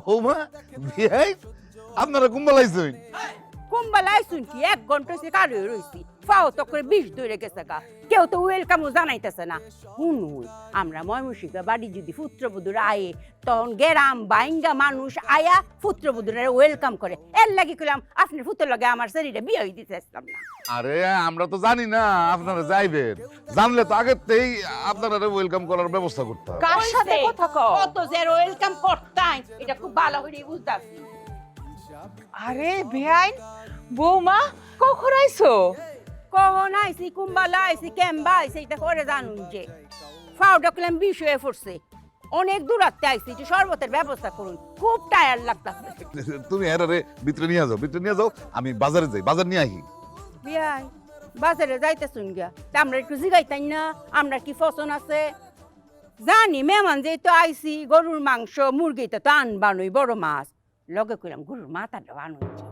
বৌমা বিয়াই আপনারা কুম্বালাইছেন কুম্বালায় শুনছি 1 ঘন্টা সে কারে রইছি ফাও তো করে 20 ধরে গেছে গা কেউ তো ওয়েলকামও জানাইতেছে না শুনুন আমরা ময়মনসিংহে বাড়ি যদি পুত্রবধূর আয়ে তখন গেরাম বাইঙ্গা মানুষ আয়া পুত্রবধূরা ওয়েলকাম করে এর লাগি কইলাম আপনার পুত্র লগে আমার শরীরে বিয়ে হই দিতে আসতাম না আরে আমরা তো জানি না আপনারা যাইবেন জানলে তো আগেতেই আপনারা ওয়েলকাম করার ব্যবস্থা করতাম কার সাথে কইছে, কথা কও? কত যে ওয়েলকাম করতাম এটা খুব ভালো করে বুঝতাছি আরে বেআইন বৌমা কখন আইছো? কখন আইসি কুম্বালা আইসি কেম্বা আইসি এটা করে জানুন যে ফাও ডাকলাম বিষ হয়ে পড়ছে অনেক দূরাত্তে আইসি একটু শরবতের ব্যবস্থা করুন খুব টায়ার্ড লাগতাছে তুমি এরারে ভিতরে নিয়ে যাও আমি বাজারে যাই বাজার নিয়ে আহি বিয়াই বাজারে যাইতে শুন গিয়া তা আমরা একটু জিগাইতাই না আমরা কি ফসন আছে জানি মেহমান যেহেতু আইসি গরুর মাংস মুরগিতে তো আনবানুই বড় মাছ লগে কইলাম গরুর মাথাটা আনুন